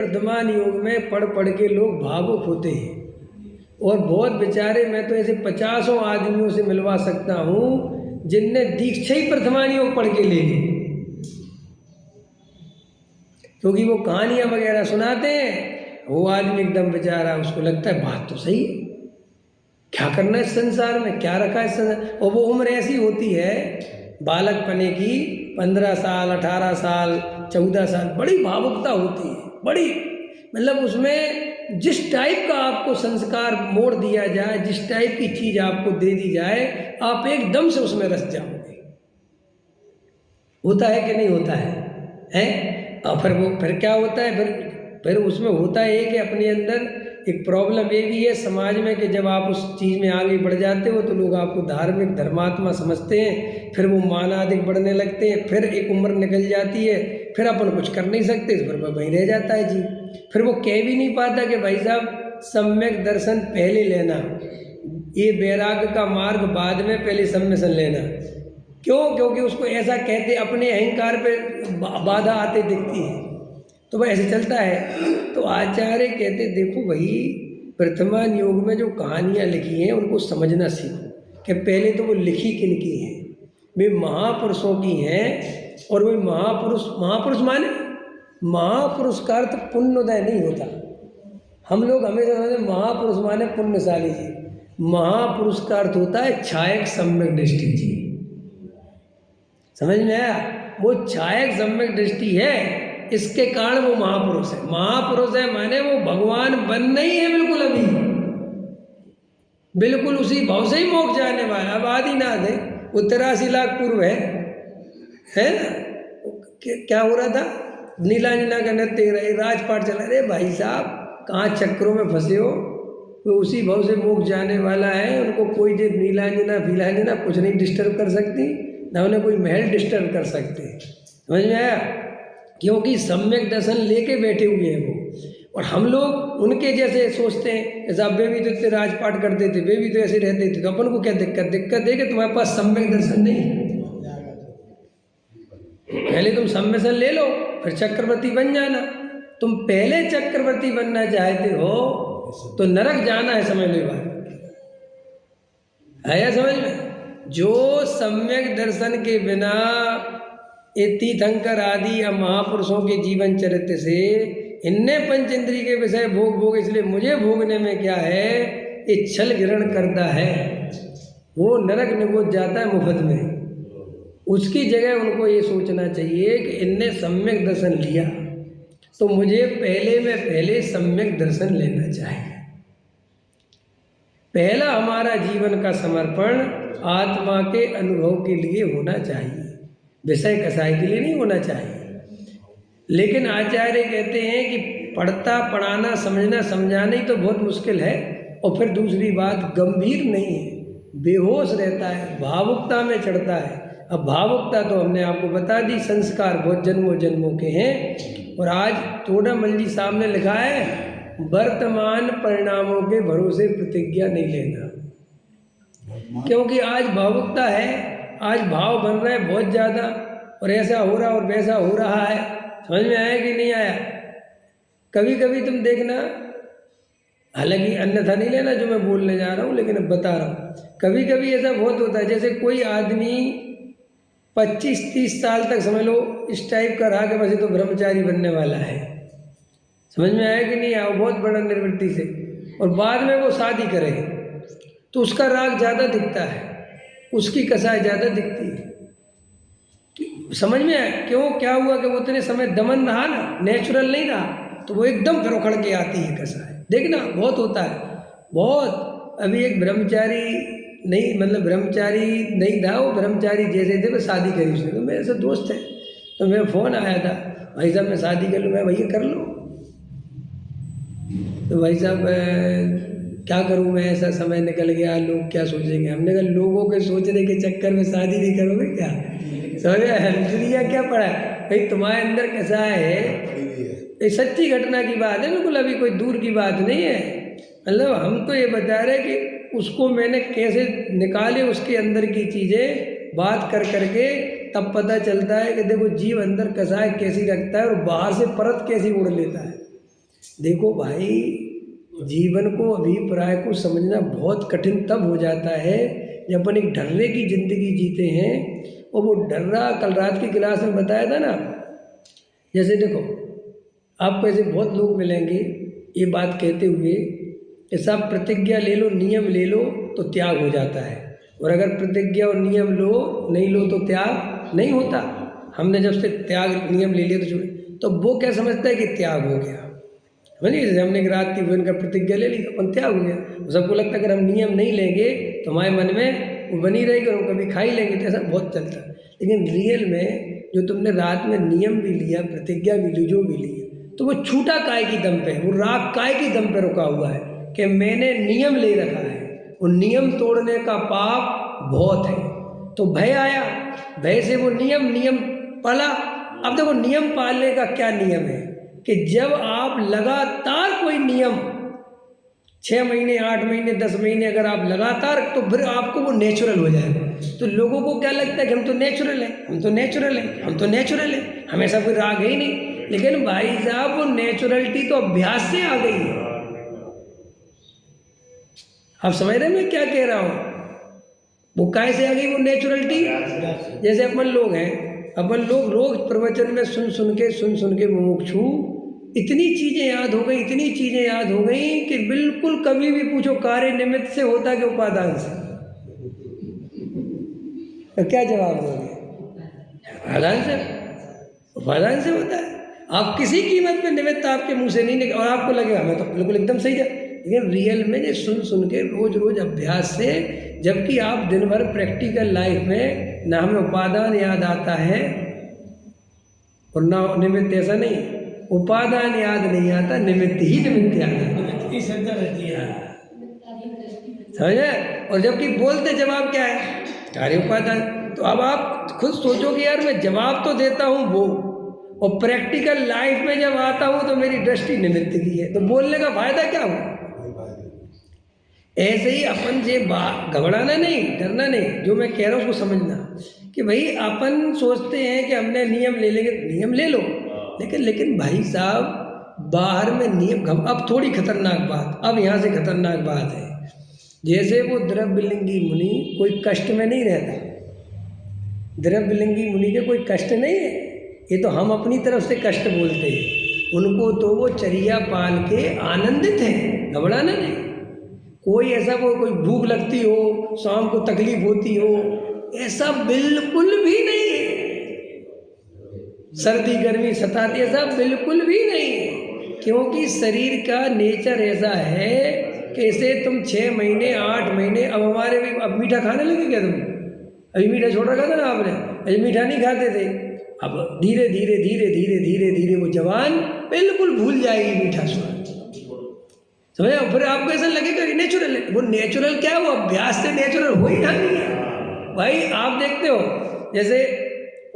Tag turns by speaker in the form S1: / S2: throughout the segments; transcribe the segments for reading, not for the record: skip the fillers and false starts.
S1: वर्तमान युग में पढ़ पढ़ के लोग भावुक होते हैं और बहुत बेचारे, मैं तो ऐसे 50 आदमियों से मिलवा सकता हूँ जिनने दीक्षा ही वर्तमान योग पढ़ के ले ली, क्योंकि वो कहानियाँ वगैरह सुनाते हैं। वो आदमी एकदम बेचारा, उसको लगता है बात तो सही है, क्या करना है इस संसार में, क्या रखा है इस संसार। और वो उम्र ऐसी होती है बालक पने की, 15 साल 18 साल 14 साल, बड़ी भावुकता होती है, बड़ी, मतलब उसमें जिस टाइप का आपको संस्कार मोड़ दिया जाए, जिस टाइप की चीज आपको दे दी जाए, आप एकदम से उसमें रस जाओगे। होता है कि नहीं होता है? और फिर क्या होता है, फिर उसमें होता है कि अपने अंदर एक प्रॉब्लम ये भी है समाज में कि जब आप उस चीज़ में आगे बढ़ जाते हो तो लोग आपको धार्मिक धर्मात्मा समझते हैं, फिर वो मानाधिक बढ़ने लगते हैं, फिर एक उम्र निकल जाती है, फिर अपन कुछ कर नहीं सकते, फिर वहीं रह जाता है जी। फिर वो कह भी नहीं पाता कि भाई साहब सम्यक दर्शन पहले लेना, ये वैराग्य का मार्ग बाद में, पहले सम्यसन लेना। क्यों? क्योंकि उसको ऐसा कहते, अपने अहंकार पे बाधा आते दिखती है, तो वह ऐसे चलता है। तो आचार्य कहते देखो भाई, वर्तमान युग में जो कहानियाँ लिखी हैं उनको समझना सीखो कि पहले तो वो लिखी किन की हैं, वे महापुरुषों की हैं। और वे महापुरुष माने, महापुरुष का अर्थ पुण्योदय नहीं होता। हम लोग हमेशा समझते महापुरुष माने पुण्यशाली जी, महापुरुष का अर्थ होता है छायक सम्यक दृष्टि जी। समझ में आया? वो छायक सम्यक दृष्टि है, इसके कारण वो महापुरुष है। महापुरुष है माने वो भगवान बन नहीं है बिल्कुल, अभी बिल्कुल उसी भाव से ही मोक्ष जाने वाला। अब आदिनाथ है, वो 83 लाख पूर्व है ना? क्या हो रहा था? नीलांजना का नृत्य, राजपाट चला। अरे भाई साहब, कहाँ चक्रों में फंसे हो? वो उसी भाव से मोक्ष जाने वाला है, उनको कोई जो नीलांजना फीलांजना कुछ नहीं डिस्टर्ब कर सकती, ना उन्हें कोई महल डिस्टर्ब कर सकते। समझ में आया? क्योंकि सम्यक दर्शन लेके बैठे हुए हैं वो। और हम लोग उनके जैसे सोचते हैं, जैसा वे भी तो इतने राजपाट करते थे, वे भी तो ऐसे रहते थे, तो अपन को क्या दिक्कत है कि तुम्हारे पास सम्यक दर्शन नहीं है। पहले तुम सम्यसन ले लो, फिर चक्रवर्ती बन जाना। तुम पहले चक्रवर्ती बनना चाहते हो तो नरक जाना है, समझ लो बात आया समझ में? जो सम्यक दर्शन के बिना ये तीर्थंकर आदि या महापुरुषों के जीवन चरित्र से इनने पंच इंद्रिय के विषय भोग इसलिए मुझे भोगने में क्या है, ये छल ग्रहण करता है, वो नरक निगोच जाता है मुफ्त में। उसकी जगह उनको ये सोचना चाहिए कि इनने सम्यक दर्शन लिया तो मुझे पहले सम्यक दर्शन लेना चाहिए। पहला हमारा जीवन का समर्पण आत्मा के अनुभव के लिए होना चाहिए, विषय कसाई के लिए नहीं होना चाहिए। लेकिन आचार्य कहते हैं कि पढ़ता पढ़ाना समझना समझाना ही तो बहुत मुश्किल है। और फिर दूसरी बात, गंभीर नहीं है, बेहोश रहता है, भावुकता में चढ़ता है। अब भावुकता तो हमने आपको बता दी, संस्कार बहुत जन्मों जन्मों के हैं। और आज तोडामल जी साहब ने लिखा है, वर्तमान परिणामों के भरोसे प्रतिज्ञा नहीं लेना। क्योंकि आज भावुकता है, आज भाव बन रहा है बहुत ज़्यादा, और ऐसा हो रहा और वैसा हो रहा है। समझ में आया कि नहीं आया? कभी कभी तुम देखना, हालांकि अन्यथा नहीं लेना जो मैं बोलने जा रहा हूँ, लेकिन अब बता रहा हूँ। कभी कभी ऐसा बहुत होता है, जैसे कोई आदमी 25-30 साल तक समझ लो इस टाइप का रहा कि बस ये तो ब्रह्मचारी बनने वाला है। समझ में आया कि नहीं आया? बहुत बड़ा निर्वृत्ति से, और बाद में वो शादी करे तो उसका राग ज़्यादा दिखता है, उसकी कसाई ज़्यादा दिखती है। समझ में आया? क्यों? क्या हुआ कि वो उतने समय दमन रहा ना, नेचुरल नहीं रहा, तो वो एकदम फिर उखड़ के आती है कसाई। देखना बहुत होता है, बहुत। अभी एक ब्रह्मचारी नहीं, मतलब ब्रह्मचारी नहीं था, वो ब्रह्मचारी जैसे थे, वो शादी करी उसने। तो मेरे से दोस्त है, तो मेरा फ़ोन आया था, भाई साहब मैं शादी कर लूँ। मैं भैया कर लो। तो भाई साहब क्या करूँ मैं, ऐसा समय निकल गया, लोग क्या सोचेंगे। हमने कहा लोगों के सोचने के चक्कर में शादी नहीं करोगे क्या? समझ, दुनिया क्या पड़ा है भाई, तुम्हारे अंदर कैसा है, ये सच्ची घटना की बात है, बिल्कुल अभी कोई दूर की बात नहीं है। मतलब हम तो ये बता रहे कि उसको मैंने कैसे निकाले, उसके अंदर की चीज़ें बात कर करके, तब पता चलता है कि देखो जीव अंदर कसाई कैसी रखता है और बाहर से परत कैसी उड़ लेता है। देखो भाई, जीवन को अभिप्राय को समझना बहुत कठिन तब हो जाता है जब अपन एक ढर्रे की जिंदगी जीते हैं। और वो ढर्रा कल रात की क्लास में बताया था ना, जैसे देखो आपको ऐसे बहुत लोग मिलेंगे ये बात कहते हुए कि सब प्रतिज्ञा ले लो, नियम ले लो तो त्याग हो जाता है, और अगर प्रतिज्ञा और नियम नहीं लो तो त्याग नहीं होता। हमने जब से त्याग नियम ले लिया तो वो क्या समझता है कि त्याग हो गया, समझिए। जैसे हमने एक रात की भोजन का प्रतिज्ञा ले ली तो अपन त्याग हो गया। सबको लगता है अगर हम नियम नहीं लेंगे तो हमारे मन में वो बनी रहेगी और हम कभी खा ही लेंगे, तो ऐसा बहुत चलता है। लेकिन रियल में जो तुमने रात में नियम भी लिया, प्रतिज्ञा भी ली, जो भी ली, तो वो छूटा काय की दम पे, वो राग काय की दम पे रुका हुआ है कि मैंने नियम ले रखा है। वो नियम तोड़ने का पाप बहुत है। तो भय आया, भय से वो नियम पाला। अब देखो नियम पालने का क्या नियम है कि जब आप लगातार कोई नियम 6 महीने, 8 महीने, 10 महीने अगर आप लगातार, तो फिर आपको वो नेचुरल हो जाएगा। तो लोगों को क्या लगता है कि हम तो नेचुरल हैं, हम तो नेचुरल हैं, हम तो नेचुरल हैं, हमें ऐसा कोई राग है ही नहीं। लेकिन भाई साहब वो नेचुरलिटी तो अभ्यास से आ गई है। आप समझ रहे हैं मैं क्या कह रहा हूँ? वो काहे से आ गई वो नेचुरलिटी? जैसे अपन लोग हैं, अपन लोग रोज प्रवचन में सुन सुन के मुमुक्षु इतनी चीजें याद हो गई, इतनी चीजें याद हो गई कि बिल्कुल कभी भी पूछो कार्य निमित्त से होता कि उपादान से, तो क्या जवाब दोगे? उपादान से होता है। आप किसी कीमत पे निमित्त आपके मुंह से नहीं निकल, और आपको लगेगा हमें तो बिल्कुल एकदम सही है, लेकिन रियल में ये सुन के रोज अभ्यास से, जबकि आप दिन भर प्रैक्टिकल लाइफ में ना हमें उपादान याद आता है और ना निमित्त। ऐसा नहीं, उपादान याद नहीं आता, निमित्त ही निमित्त याद आता, समझे? और जबकि बोलते जवाब क्या है? कार्य उपादान। तो अब आप खुद सोचो कि यार मैं जवाब तो देता हूँ वो, और प्रैक्टिकल लाइफ में जब आता हूँ तो मेरी दृष्टि निमित्त की है, तो बोलने का फायदा क्या हुआ? ऐसे ही अपन से घबराना नहीं, डरना नहीं, जो मैं कह रहा हूँ उसको समझना कि भाई अपन सोचते हैं कि हमने नियम ले लेंगे, नियम ले लो, लेकिन भाई साहब बाहर में नियम, अब थोड़ी खतरनाक बात, अब यहाँ से खतरनाक बात है। जैसे वो द्रव्यलिंगी मुनि कोई कष्ट में नहीं रहता, द्रव्यलिंगी मुनि के कोई कष्ट नहीं है, ये तो हम अपनी तरफ से कष्ट बोलते हैं। उनको तो वो चर्या पाल के आनंदित हैं, घबराना नहीं। कोई ऐसा कोई भूख लगती हो, शाम को तकलीफ होती हो, ऐसा बिल्कुल भी नहीं है। सर्दी गर्मी सताती, ऐसा बिल्कुल भी नहीं है, क्योंकि शरीर का नेचर ऐसा है कि इसे तुम 6 महीने 8 महीने, अब हमारे भी, अब मीठा खाने लगे क्या तुम? अभी मीठा छोड़ रखा था ना आपने, अभी मीठा नहीं खाते थे। अब धीरे धीरे वो जवान बिल्कुल भूल जाएगी मीठा स्वाद, समझे? फिर आपको ऐसा लगेगा कि नेचुरल है। वो नेचुरल क्या है? वो अभ्यास से नेचुरल हो ही नहीं है भाई। आप देखते हो, जैसे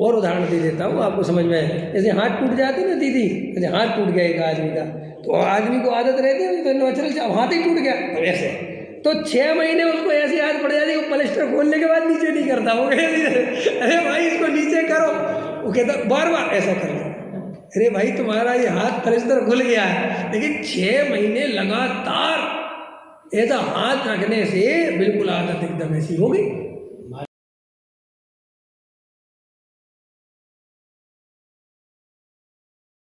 S1: और उदाहरण दे देता हूँ आपको समझ में। जैसे हाथ टूट जाते हैं ना दीदी, जैसे हाथ टूट गया एक आदमी का, तो आदमी को आदत रहती है तो नेचुरल से, अब हाथ ही टूट गया तो ऐसे, तो 6 महीने उसको ऐसी आदत पड़ जाती है, वो प्लास्टर खोलने के बाद नीचे नहीं करता, वो कहते अरे भाई इसको नीचे करो, वो कहता बार ऐसा कर लो। अरे भाई तुम्हारा ये हाथ प्लास्टर खुल गया है, लेकिन 6 महीने लगातार ऐसा हाथ रखने से बिल्कुल आदत एकदम ऐसी हो गई।